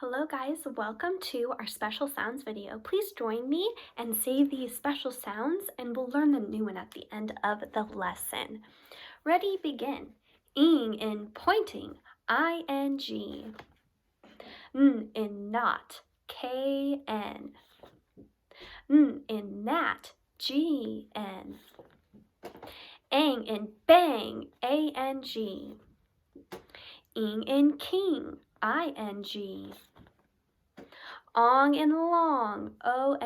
Hello guys, welcome to our special sounds video. Please join me and say these special sounds and we'll learn the new one at the end of the lesson. Ready, begin. Ing in pointing, ing. N in not, kn. N in gnat, gn. Ang in bang, ang. Ing in king, ing. Ong in long, ong.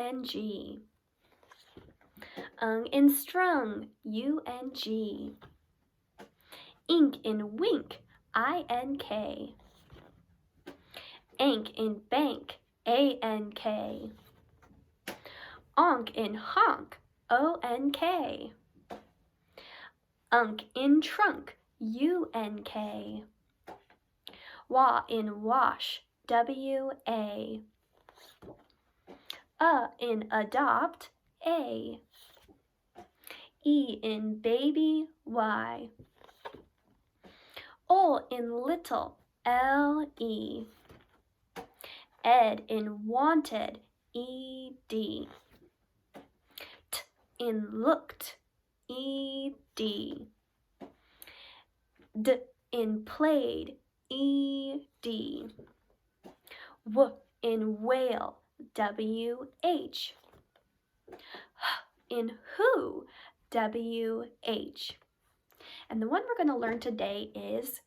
Ung in strung, ung. Ink in wink, ink. Ank in bank, ank. Onk in honk, onk. Unk in trunk, unk. Wa in wash, wa. In adopt, a. E in baby, y. Ol in little, le. Ed in wanted, ed. T in looked, ed. D in played, ed. W in whale, wh. In who, wh. And the one we're going to learn today is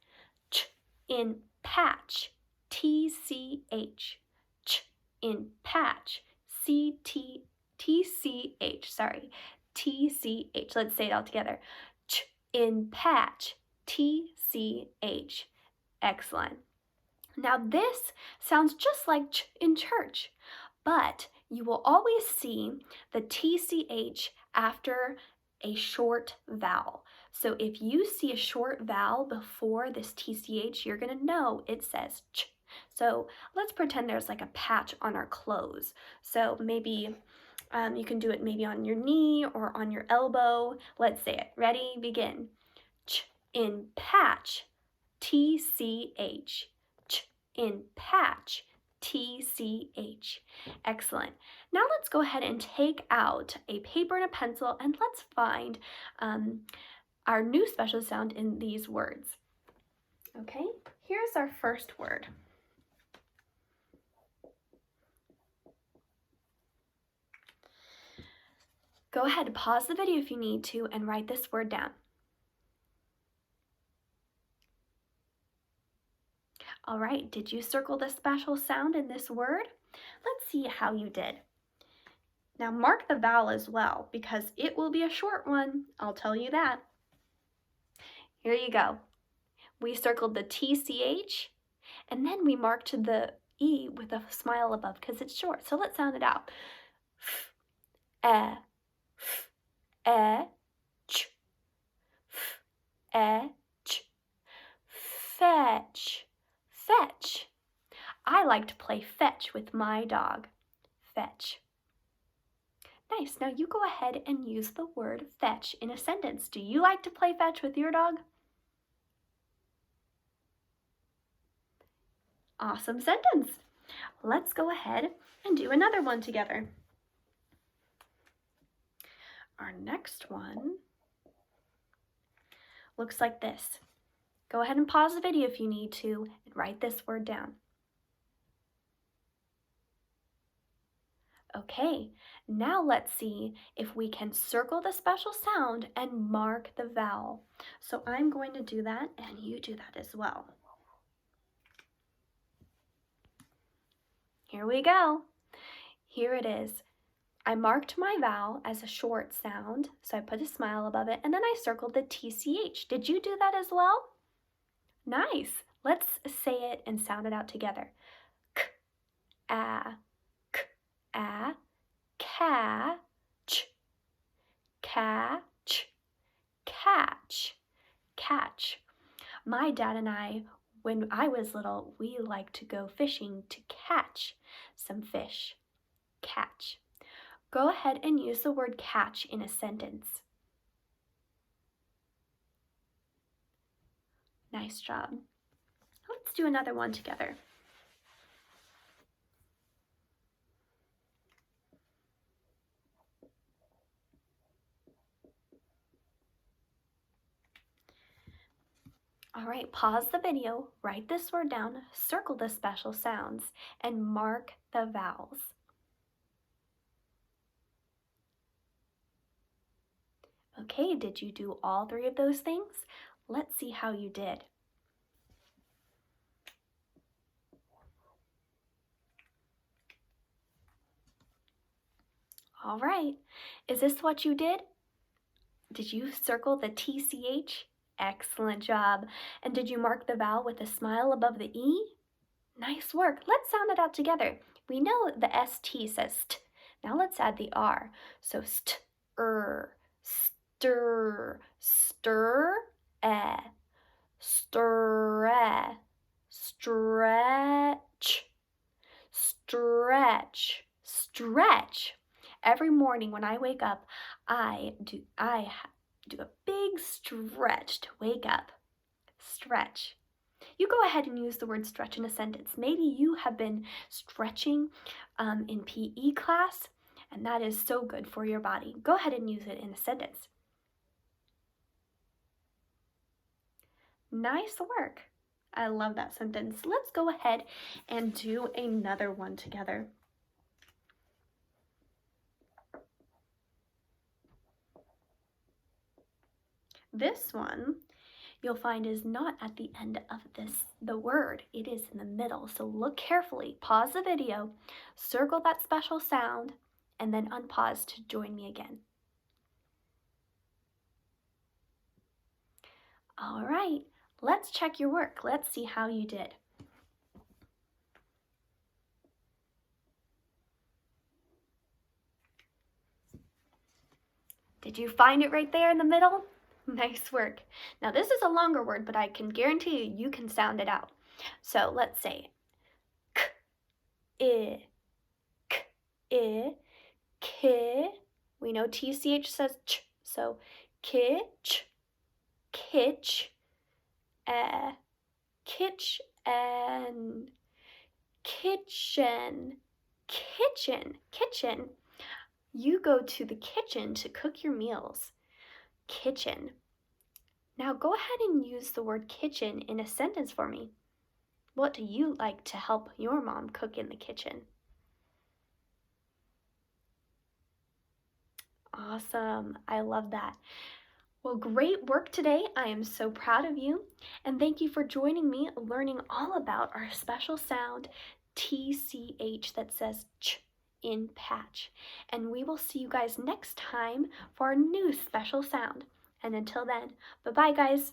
ch in patch, tch. Ch in patch, tch, sorry, tch. Let's say it all together. Ch in patch, tch. Excellent. Now this sounds just like ch in church, but you will always see the tch after a short vowel. So if you see a short vowel before this tch, you're going to know it says ch. So let's pretend there's like a patch on our clothes. So maybe you can do it maybe on your knee or on your elbow. Let's say it. Ready? Begin. Ch in patch, tch. Ch in patch, tch. Excellent. Now let's go ahead and take out a paper and a pencil and let's find our new special sound in these words. Okay, here's our first word. Go ahead, pause the video if you need to and write this word down. All right, did you circle the special sound in this word? Let's see how you did. Now mark the vowel as well because it will be a short one, I'll tell you that. Here you go. We circled the tch and then we marked the e with a smile above because it's short. So let's sound it out. F, ch, ch. Fetch, fetch. I like to play fetch with my dog. Fetch. Nice. Now you go ahead and use the word fetch in a sentence. Do you like to play fetch with your dog? Awesome sentence. Let's go ahead and do another one together. Our next one looks like this. Go ahead and pause the video if you need to and write this word down. Okay, now let's see if we can circle the special sound and mark the vowel. So I'm going to do that and you do that as well. Here we go. Here it is. I marked my vowel as a short sound, so I put a smile above it, and then I circled the tch. Did you do that as well? Nice. Let's say it and sound it out together. K, a, catch, catch, catch, catch. My dad and I, when I was little, we liked to go fishing to catch some fish. Catch. Go ahead and use the word catch in a sentence. Nice job. Let's do another one together. All right, pause the video, write this word down, circle the special sounds, and mark the vowels. Okay, did you do all three of those things? Let's see how you did. All right, is this what you did? Did you circle the TCH? Excellent job. And did you mark the vowel with a smile above the E? Nice work. Let's sound it out together. We know the ST says st. Now let's add the R. So st, stir, stir, stir, stretch, stretch, stretch. Every morning when I wake up, I do a big stretch to wake up. Stretch. You go ahead and use the word stretch in a sentence. Maybe you have been stretching in PE class, and that is so good for your body. Go ahead and use it in a sentence. Nice work. I love that sentence. Let's go ahead and do another one together. This one you'll find is not at the end of the word. It is in the middle. So look carefully, pause the video, circle that special sound, and then unpause to join me again. All right, let's check your work. Let's see how you did. Did you find it right there in the middle? Nice work. Now this is a longer word, but I can guarantee you can sound it out. So let's say k, k. We know TCH says ch, so kitch, kitch, kitch, and kitchen, kitchen, kitchen. You go to the kitchen to cook your meals. Kitchen. Now go ahead and use the word kitchen in a sentence for me. What do you like to help your mom cook in the kitchen? Awesome. I love that. Well, great work today. I am so proud of you. And thank you for joining me learning all about our special sound TCH that says ch in patch. And we will see you guys next time for our new special sound. And until then, bye-bye guys.